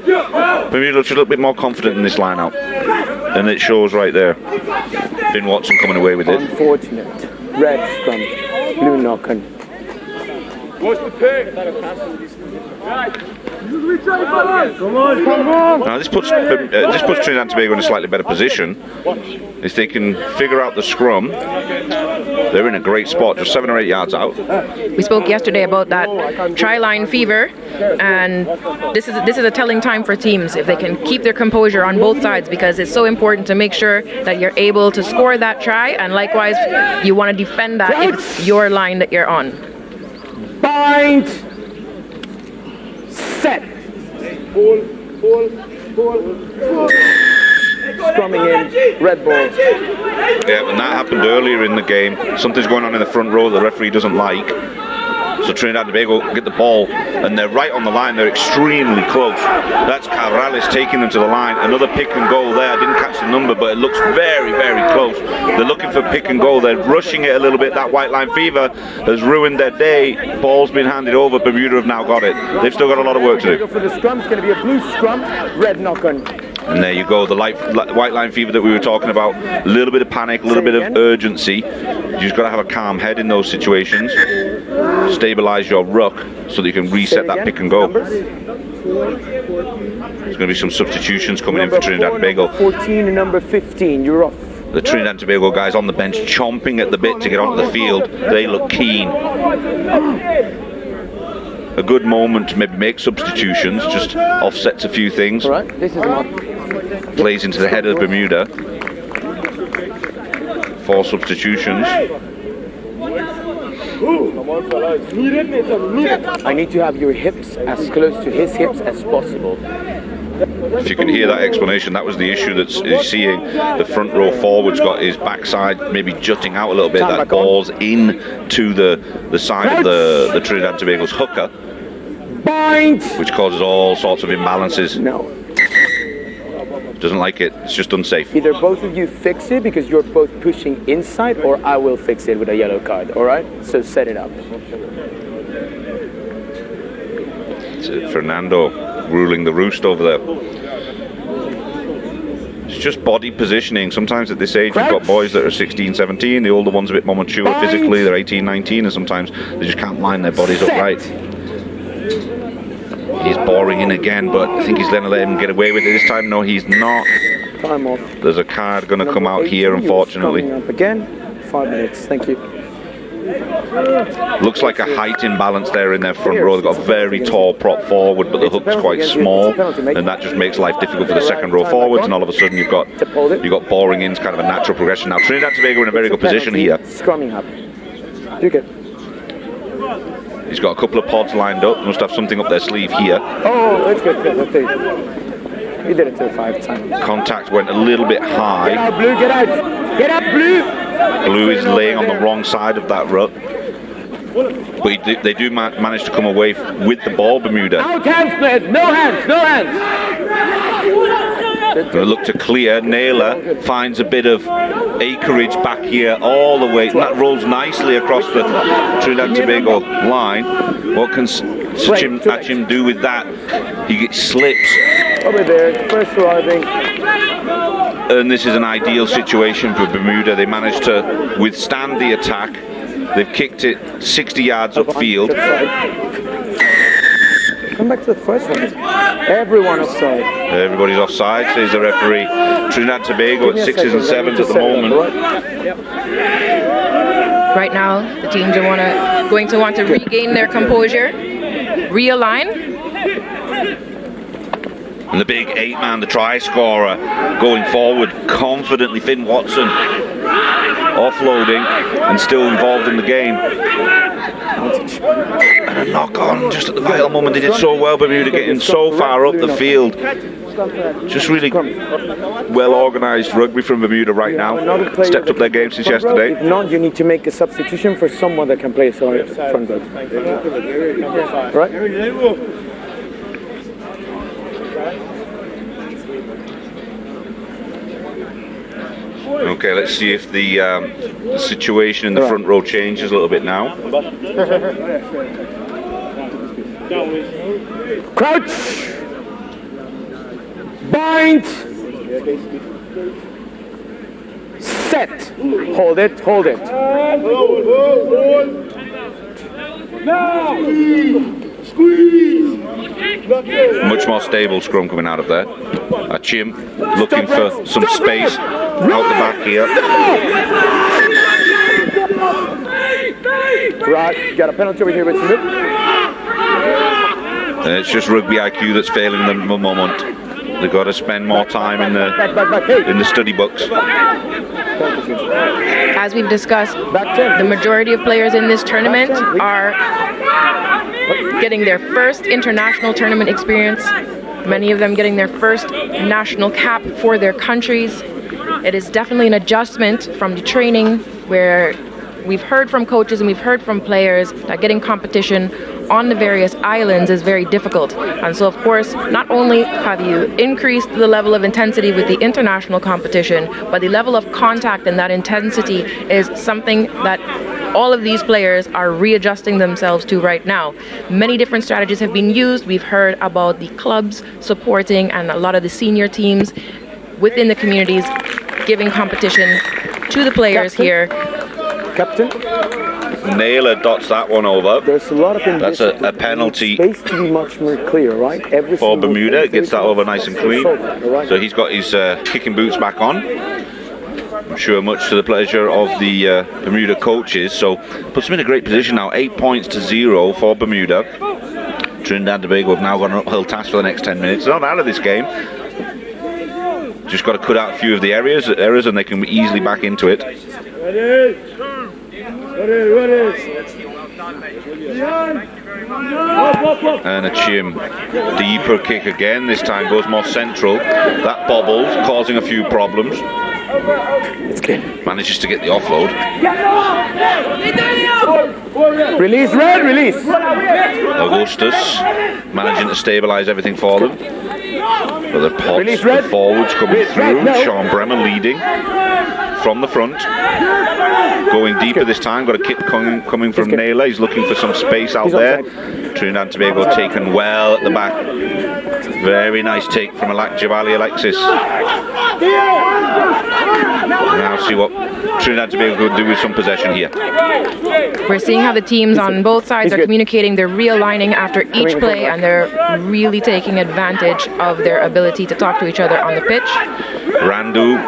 Speaker 1: Bermuda looks a little bit more confident in this line-out, and it shows right there. Finn Watson coming away with it.
Speaker 3: Unfortunate. Red scrum, blue knock-on. What's the pick?
Speaker 1: Now this puts Trinidad and Tobago in a slightly better position. If they can figure out the scrum, they're in a great spot, just 7 or 8 yards out.
Speaker 2: We spoke yesterday about that try-line fever, and this is a telling time for teams if they can keep their composure on both sides, because it's so important to make sure that you're able to score that try, and likewise you want to defend that if it's your line that you're on.
Speaker 3: Bind. Set. Scrumming in, red ball.
Speaker 1: Yeah, and that happened earlier in the game. Something's going on in the front row the referee doesn't like. So Trinidad and Tobago get the ball, and they're right on the line. They're extremely close. That's Cabrales taking them to the line. Another pick and goal there. I didn't catch the number, but it looks very, very close. They're looking for pick and goal. They're rushing it a little bit. That white line fever has ruined their day. Ball's been handed over. Bermuda have now got it. They've still got a lot of work to do.
Speaker 3: For the scrum, it's going to be a blue scrum, red knock-on.
Speaker 1: And there you go, the white line fever that we were talking about. A little bit of panic, a little bit of urgency. You just got to have a calm head in those situations. Stabilize your ruck so that you can reset that pick and go. There's going to be some substitutions coming in for Trinidad and Tobago.
Speaker 3: 14 and number 15, you're off.
Speaker 1: The Trinidad and Tobago guys on the bench chomping at the bit to get onto the field. They look keen. A good moment to maybe make substitutions, just offsets a few things.
Speaker 3: All right, this is
Speaker 1: Plays into the head of Bermuda. 4 substitutions.
Speaker 3: I need to have your hips as close to his hips as possible.
Speaker 1: If you can hear that explanation, that was the issue that he's seeing. The front row forward's got his backside maybe jutting out a little bit. That ball's into the side of the Trinidad and Tobago's hooker, which causes all sorts of imbalances.
Speaker 3: No.
Speaker 1: Doesn't like it. It's just unsafe.
Speaker 3: Either both of you fix it because you're both pushing inside, or I will fix it with a yellow card. All right? So set it up.
Speaker 1: It's Fernando ruling the roost over there. It's just body positioning. Sometimes at this age you've got boys that are 16, 17, the older ones a bit more mature physically, they're 18, 19, and sometimes they just can't line their bodies up right. He's boring in again, but I think he's going to let him get away with it this time. No, he's not.
Speaker 3: Time off.
Speaker 1: There's a card going to come out here, unfortunately.
Speaker 3: Up again. 5 minutes. Thank you.
Speaker 1: Looks like a height imbalance there in their front row. They've got a very tall prop forward, but the hook's quite small, and that just makes life difficult for the second row forwards. And all of a sudden, you've got boring ins, kind of a natural progression. Now Trinidad and Tobago in a very good position here.
Speaker 3: Scrumming up. You're good.
Speaker 1: He's got a couple of pods lined up. Must have something up their sleeve here.
Speaker 3: Oh, that's good. That's good. You did it to the 5 times.
Speaker 1: Contact went a little bit high.
Speaker 3: Get out, Blue. Get out. Get up, Blue.
Speaker 1: Blue is laying on the wrong side of that ruck. But they do manage to come away with the ball, Bermuda.
Speaker 3: Out hands, man. No hands. No hands.
Speaker 1: They look to clear. Naylor finds a bit of acreage back here all the way. That rolls nicely across the Trinidad and Tobago line. What can Achim do with that? He slips.
Speaker 3: Over there, first arriving.
Speaker 1: And this is an ideal situation for Bermuda. They managed to withstand the attack. They've kicked it 60 yards upfield.
Speaker 3: Come back to the first one. Everyone offside.
Speaker 1: Everybody's offside, says the referee. Trinidad and Tobago at 6s and 7s at the moment.
Speaker 2: Right now, the teams are going to want to regain their composure, realign.
Speaker 1: And the big 8-man, the try scorer, going forward confidently. Finn Watson offloading and still involved in the game. And a knock on just at the vital moment. They did so well, Bermuda getting so far up the field. Just really well organised rugby from Bermuda right now. Stepped up their game since yesterday.
Speaker 3: If not, you need to make a substitution for someone that can play front row. Right?
Speaker 1: Okay, let's see if the situation in the front row changes a little bit now.
Speaker 3: Crouch! Bind! Set! Hold it, hold it.
Speaker 4: Now! Squeeze!
Speaker 1: Much more stable scrum coming out of there. Achim looking for some space out the back here.
Speaker 3: Right, got a penalty over here with Smith.
Speaker 1: And it's just rugby IQ that's failing them at the moment. They've got to spend more time in the study books.
Speaker 2: As we've discussed, the majority of players in this tournament are getting their first international tournament experience. Many of them getting their first national cap for their countries. It is definitely an adjustment from the training where we've heard from coaches and we've heard from players that getting competition on the various islands is very difficult. And so, of course, not only have you increased the level of intensity with the international competition, but the level of contact and that intensity is something that all of these players are readjusting themselves to right now. Many different strategies have been used. We've heard about the clubs supporting and a lot of the senior teams within the communities giving competition to the players here.
Speaker 3: Captain.
Speaker 1: Naylor dots that one over.
Speaker 3: There's a lot of
Speaker 1: That's a penalty
Speaker 3: space to be much more clear, right?
Speaker 1: for Bermuda. Gets that over nice and clean. So he's got his kicking boots back on. I'm sure much to the pleasure of the Bermuda coaches. So puts them in a great position now. 8 points to 0 for Bermuda. Trinidad and Tobago have now got an uphill task for the next 10 minutes. They're not out of this game. Just got to cut out a few of the errors and they can easily back into it. And a Chim. Deeper kick again. This time goes more central. That bobbles, causing a few problems. Manages to get the offload.
Speaker 3: Release, red, release.
Speaker 1: Augustus managing to stabilise everything for them. But the pods, the forwards coming through. Sean Bremer leading from the front. Going deeper this time. Got a kick coming from Naylor. He's looking for some space out there. Trinidad and Tobago taken well at the back. Very nice take from Javali Alexis. Now see what Trinidad and Tobago could do with some possession here.
Speaker 2: We're seeing how the teams on both sides are communicating. They're realigning after each play, and they're really taking advantage of their ability to talk to each other on the pitch.
Speaker 1: Randu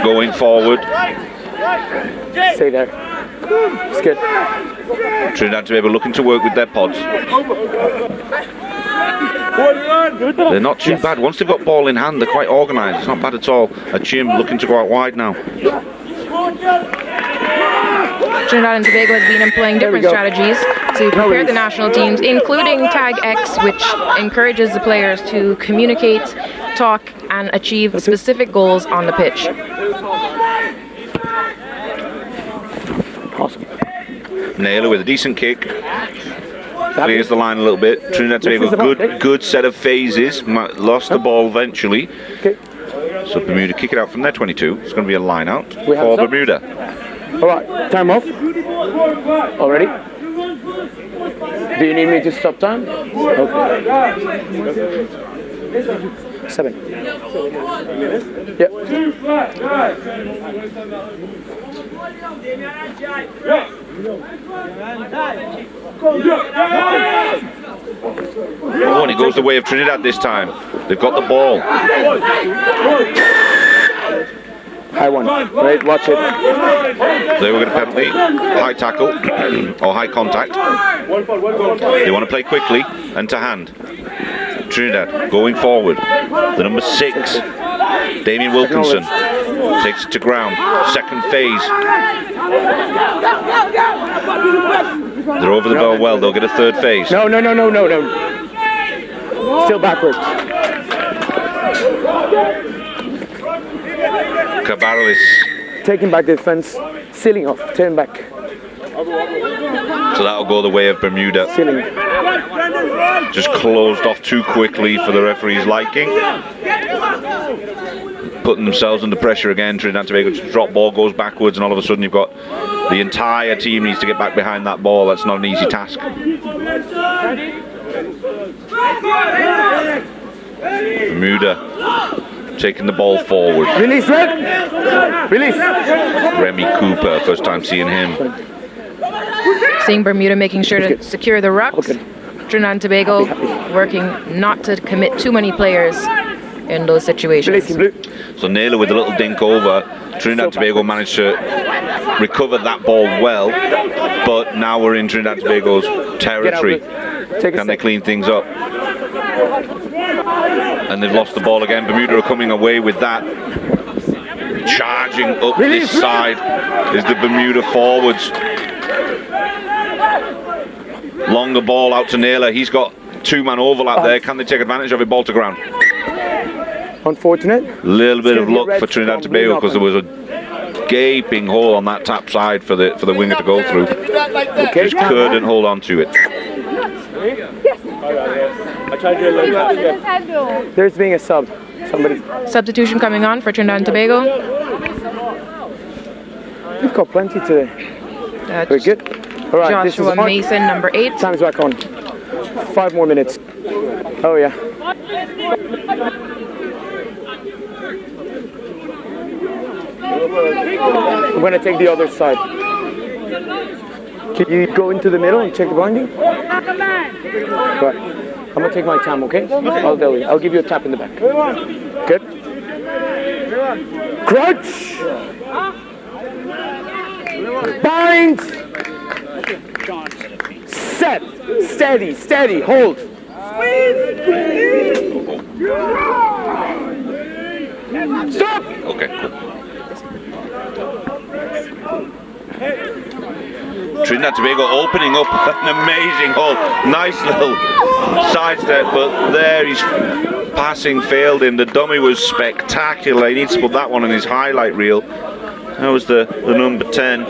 Speaker 1: going forward.
Speaker 3: Stay there. It's good.
Speaker 1: Trinidad and Tobago looking to work with their pods. They're not too bad. Once they've got ball in hand, they're quite organised. It's not bad at all. A Chim looking to go out wide now.
Speaker 2: Trinidad and Tobago has been employing different strategies to prepare the national teams, including Tag X, which encourages the players to communicate, talk, and achieve specific goals on the pitch.
Speaker 3: Awesome.
Speaker 1: Naylor with a decent kick. Clears the line a little bit. Trinidad and Tobago, good set of phases. Lost the ball eventually. So Bermuda kick it out from their 22. It's going to be a line out for Bermuda.
Speaker 3: All right, time off. Already? Do you need me to stop time? Okay. 7. Yep.
Speaker 1: Oh, and it goes the way of Trinidad this time. They've got the ball.
Speaker 3: High one. Right, watch it.
Speaker 1: They were going to penalty, high tackle, or high contact. They want to play quickly and to hand. Trinidad going forward. The number 6, Damien Wilkinson, takes it to ground. Second phase. They're over the ball well. They'll get a third phase.
Speaker 3: No. Still backwards.
Speaker 1: Cabarrus.
Speaker 3: Taking back the defense. Sealing off. Turn back.
Speaker 1: So that'll go the way of Bermuda.
Speaker 3: Sealing.
Speaker 1: Just closed off too quickly for the referee's liking. Putting themselves under pressure again. Trinidad and Tobago just drop ball, goes backwards, and all of a sudden you've got the entire team needs to get back behind that ball. That's not an easy task. Bermuda taking the ball forward.
Speaker 3: Release, red. Release.
Speaker 1: Remy Cooper, first time seeing him.
Speaker 2: Seeing Bermuda making sure to secure the rucks. Trinidad and Tobago working not to commit too many players in those situations.
Speaker 1: So Naylor with a little dink over. Trinidad and Tobago managed to recover that ball well, but now we're in Trinidad and Tobago's territory. Can they clean things up? And they've lost the ball again. Bermuda are coming away with that. Charging up this side is the Bermuda forwards. Longer ball out to Naylor. He's got 2-man overlap there. Can they take advantage of it? Ball to ground.
Speaker 3: Unfortunate.
Speaker 1: Little bit of luck for Trinidad and Tobago because there was a gaping hole on that tap side for the winger to go through. Just couldn't hold on to it.
Speaker 3: There's being a sub. Somebody.
Speaker 2: Substitution coming on for Trinidad and Tobago.
Speaker 3: We've got plenty today. Very good. All right, this is
Speaker 2: Joshua
Speaker 3: hard.
Speaker 2: Mason, number 8.
Speaker 3: Time's back on. 5 more minutes. Oh yeah. I'm gonna take the other side. Can you go into the middle and check the binding? Right. I'm gonna take my time, okay? I'll tell you. I'll give you a tap in the back. Good. Crouch. Bind. Set. Steady. Steady. Hold. Stop.
Speaker 1: Okay, cool. Trinidad Tobago opening up an amazing hole. Nice little sidestep, but there he's passing failed him. The dummy was spectacular. He needs to put that one on his highlight reel. That was the number 10.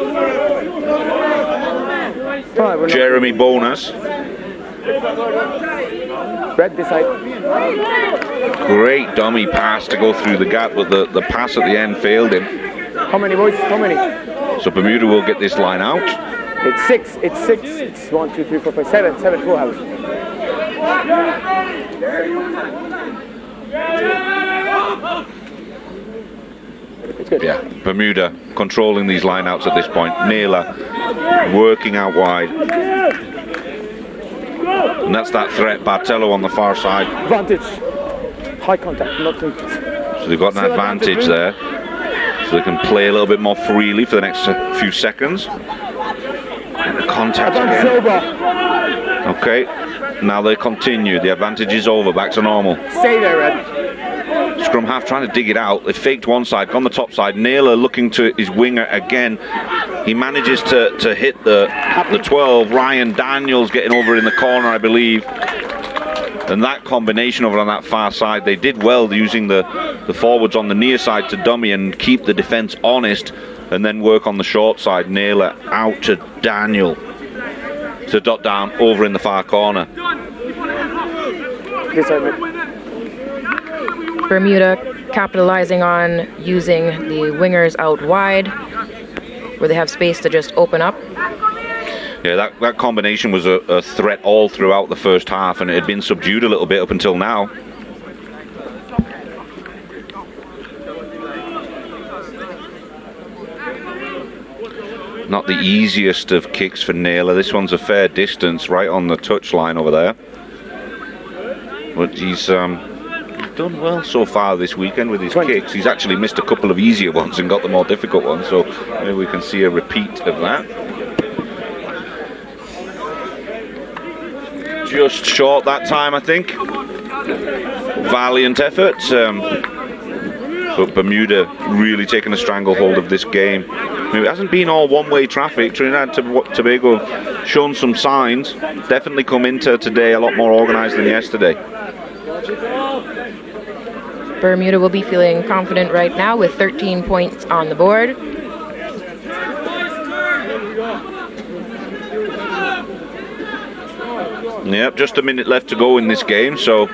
Speaker 1: Jeremy Bonas.
Speaker 3: Red this side.
Speaker 1: Great dummy pass to go through the gap, but the pass at the end failed him.
Speaker 3: How many, boys? How many?
Speaker 1: So Bermuda will get this line out.
Speaker 3: It's 6. It's 6. It's 1, 2, 3, 4, 5, 7. 7 full house. It's good.
Speaker 1: Yeah, Bermuda controlling these lineouts at this point. Naylor working out wide. And that's that threat, Bartello on the far side.
Speaker 3: Advantage. High contact, not too.
Speaker 1: So they've got an advantage there. So they can play a little bit more freely for the next few seconds. And the contact again. Okay, now they continue. The advantage is over, back to normal.
Speaker 3: Stay there, Red.
Speaker 1: Scrum half trying to dig it out. They faked one side, gone the top side. Naylor looking to his winger again. He manages to hit the 12. Ryan Daniels getting over in the corner, I believe. And that combination over on that far side, they did well using the forwards on the near side to dummy and keep the defence honest, and then work on the short side. Naylor out to Daniel to dot down over in the far corner.
Speaker 3: This side, mate.
Speaker 2: Bermuda capitalizing on using the wingers out wide, where they have space to just open up.
Speaker 1: Yeah, that combination was a threat all throughout the first half, and it had been subdued a little bit up until now. Not the easiest of kicks for Naylor. This one's a fair distance, right on the touchline over there. But he's done well so far this weekend with his kicks. He's actually missed a couple of easier ones and got the more difficult ones, so maybe we can see a repeat of that. Just short that time, I think. Valiant effort, but Bermuda really taking a stranglehold of this game. I mean, it hasn't been all one-way traffic. Trinidad Tobago have shown some signs. Definitely come into today a lot more organised than yesterday.
Speaker 2: Bermuda will be feeling confident right now with 13 points on the board.
Speaker 1: Yep, just a minute left to go in this game, so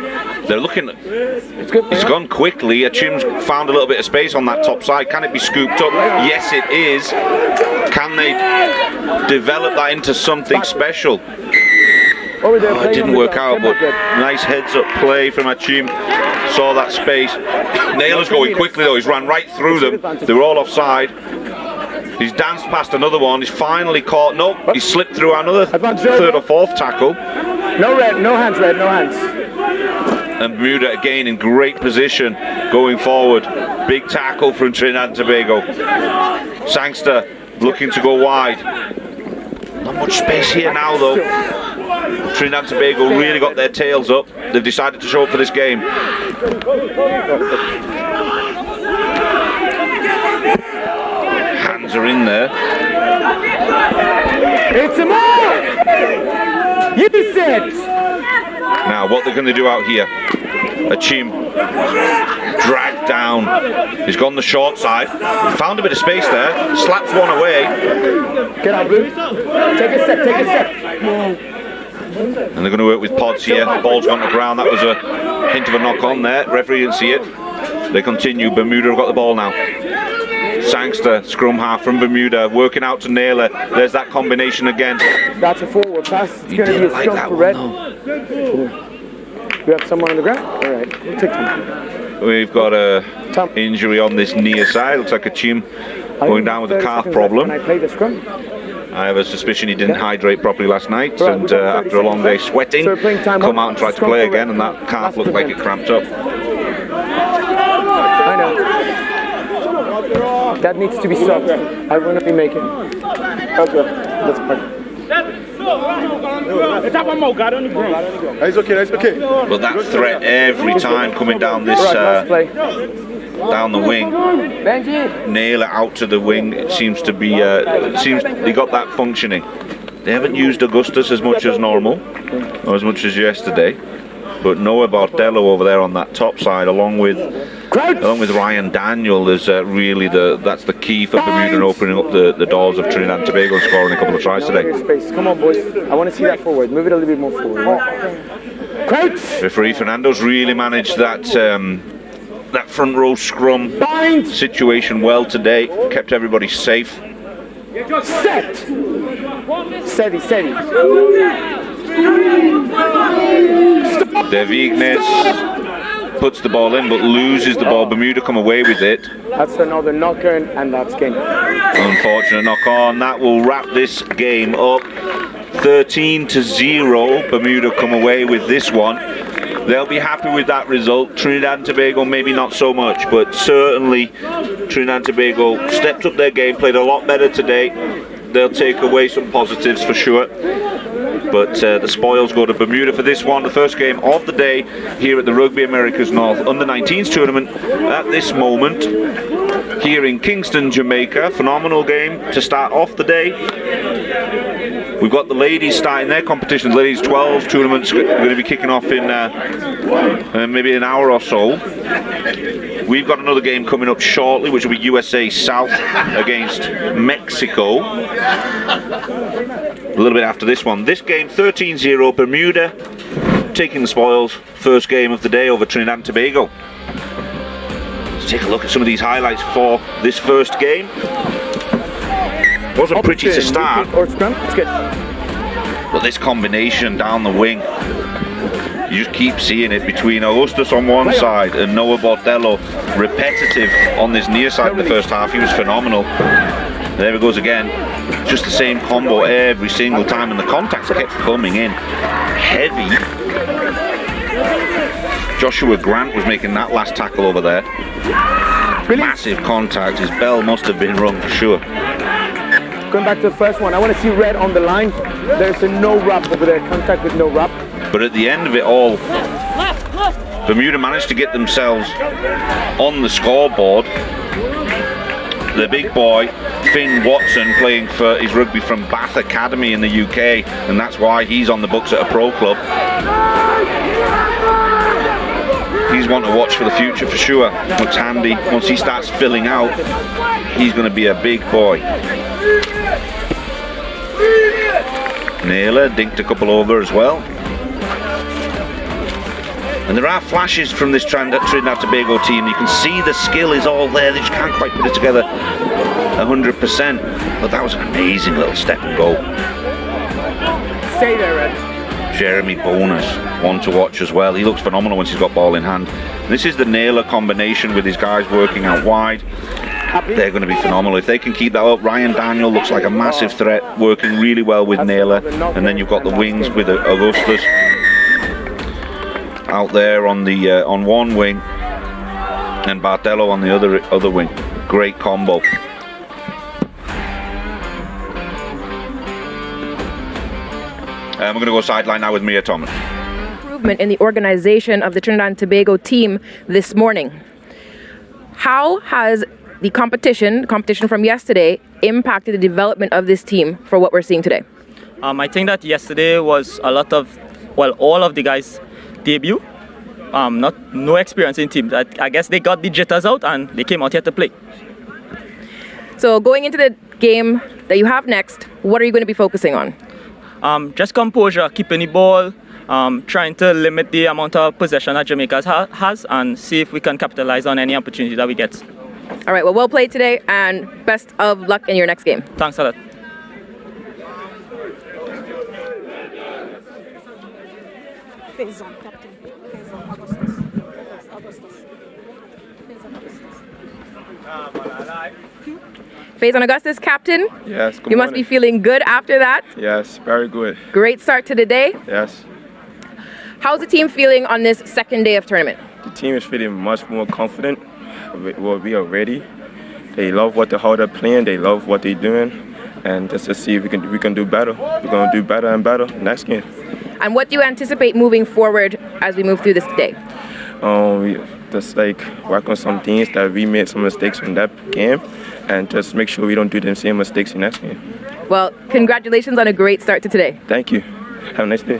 Speaker 1: they're looking. It's gone quickly. Achim's found a little bit of space on that top side. Can it be scooped up? Yes, it is. Can they develop that into something special? Oh, it didn't work out, but nice heads-up play from Achim. Saw that space. Naylor's going quickly though. He's ran right through them. They were all offside. He's danced past another one. He's finally caught. Nope, he slipped through another third or fourth tackle.
Speaker 3: No red, no hands, Red, no hands.
Speaker 1: And Bermuda again in great position going forward. Big tackle from Trinidad and Tobago. Sangster looking to go wide. Not much space here now though. Trinidad and Tobago really got their tails up. They've decided to show up for this game. Hands are in there.
Speaker 3: It's a ball! You said!
Speaker 1: Now what they're going to do out here. Achim dragged down. He's gone the short side. Found a bit of space there. Slaps one away.
Speaker 3: Get out, Blue. Take a step, take a step.
Speaker 1: And they're going to work with pods here. Ball's gone to ground. That was a hint of a knock on there. Referee didn't see it. They continue. Bermuda have got the ball now. Sangster, scrum half from Bermuda, working out to Naylor. There's that combination again.
Speaker 3: That's a forward pass. It's going to be a
Speaker 1: like
Speaker 3: scrum
Speaker 1: that
Speaker 3: for
Speaker 1: one,
Speaker 3: red.
Speaker 1: no.
Speaker 3: We have someone on the ground? All right, we'll take time.
Speaker 1: We've got a injury on this near side. Looks like a Chim going down with a calf problem.
Speaker 3: Can I play the scrum?
Speaker 1: I have a suspicion he didn't hydrate properly last night,
Speaker 3: Right,
Speaker 1: and after a long day sweating,
Speaker 3: So we're playing time
Speaker 1: come
Speaker 3: up.
Speaker 1: out and try to
Speaker 3: Scrum
Speaker 1: play
Speaker 3: for
Speaker 1: again,
Speaker 3: red.
Speaker 1: and that calf looked like it cramped up.
Speaker 3: I know. That needs to be stopped. I will not be making. Okay, that's fine.
Speaker 4: It's okay, that's okay.
Speaker 1: But that threat every time coming down this
Speaker 3: Right, last play.
Speaker 1: down the wing,
Speaker 3: Benji.
Speaker 1: Naylor out to the wing. It seems to be. It seems they got that functioning. They haven't used Augustus as much as normal, or as much as yesterday. But Noah Bardello over there on that top side, along with Ryan Daniel, is really that's the key for Bermuda in opening up the doors of Trinidad and Tobago and scoring a couple of tries today.
Speaker 3: Space. Come on, boys. I want to see that forward. Move it a little bit more forward. Crouch.
Speaker 1: Referee Fernando's really managed that that front row scrum situation well today. Kept everybody safe.
Speaker 3: Set. Steady, steady.
Speaker 1: De Vignes puts the ball in but loses the ball. Bermuda come away with it.
Speaker 3: That's another knocker, and that's game.
Speaker 1: Unfortunate knock on. That will wrap this game up. 13-0. Bermuda come away with this one. They'll be happy with that result. Trinidad and Tobago maybe not so much, but certainly Trinidad and Tobago stepped up their game, played a lot better today. They'll take away some positives for sure. But the spoils go to Bermuda for this one, the first game of the day here at the Rugby Americas North Under-19s tournament at this moment here in Kingston, Jamaica. Phenomenal game to start off the day. We've got the ladies starting their competitions. Ladies 12 tournaments going to be kicking off in maybe an hour or so. We've got another game coming up shortly, which will be USA South against Mexico. A little bit after this one. This game 13-0, Bermuda taking the spoils. First game of the day over Trinidad and Tobago. Let's take a look at some of these highlights for this first game. Wasn't pretty to start,
Speaker 3: Or scrum. It's good.
Speaker 1: but this combination down the wing, you just keep seeing it between Augustus on one side and Noah Bardello, repetitive on this near side in the first half. He was phenomenal. There it goes again. Just the same combo every single time, and the contacts kept coming in heavy. Joshua Grant was making that last tackle over there. Massive contact. His bell must have been rung for sure.
Speaker 3: Going back to the first one, I want to see red on the line. There's a no wrap over there. Contact with no wrap.
Speaker 1: But at the end of it all, Bermuda managed to get themselves on the scoreboard. The big boy, Finn Watson, playing for his rugby from Bath Academy in the UK, and that's why he's on the books at a pro club. He's one to watch for the future for sure. Looks handy. Once he starts filling out, he's going to be a big boy. Naylor dinked a couple over as well. And there are flashes from this Trinidad Tobago team. You can see the skill is all there. They just can't quite put it together 100%. But that was an amazing little step and go.
Speaker 3: Stay there, Red.
Speaker 1: Jeremy Bonus, one to watch as well. He looks phenomenal once he's got ball in hand. This is the Naylor combination with his guys working out wide. They're going to be phenomenal if they can keep that up. Ryan Daniel looks like a massive threat, working really well with Naylor. And then you've got the wings with Augustus out there on the on one wing, and Bardello on the other wing. Great combo. We're going to go sideline now with Mia Thomas.
Speaker 2: Improvement in the organization of the Trinidad and Tobago team this morning. How has the competition from yesterday impacted the development of this team for what we're seeing today?
Speaker 7: I think that yesterday was a lot of, well, all of the guys' debut. No experience in teams. I guess they got the jitters out and they came out here to play.
Speaker 2: So going into the game that you have next, what are you going to be focusing on?
Speaker 7: Just composure, keeping the ball, trying to limit the amount of possession that Jamaica has, and see if we can capitalize on any opportunity that we get.
Speaker 2: All right, well played today, and best of luck in your next game.
Speaker 7: Thanks a lot.
Speaker 2: Faison Augustus, captain.
Speaker 8: Yes, good
Speaker 2: You must be feeling good after that.
Speaker 8: Yes, very good.
Speaker 2: Great start to the day.
Speaker 8: Yes.
Speaker 2: How's the team feeling on this second day of tournament?
Speaker 8: The team is feeling much more confident. Well, we are ready. They love how they're playing. They love what they're doing. And just to see if we can do better. We're going to do better and better next game.
Speaker 2: And what do you anticipate moving forward as we move through this day?
Speaker 8: Just like work on some things that we made some mistakes in that game, and just make sure we don't do the same mistakes in next game.
Speaker 2: Well, congratulations on a great start to today.
Speaker 8: Thank you. Have a nice day.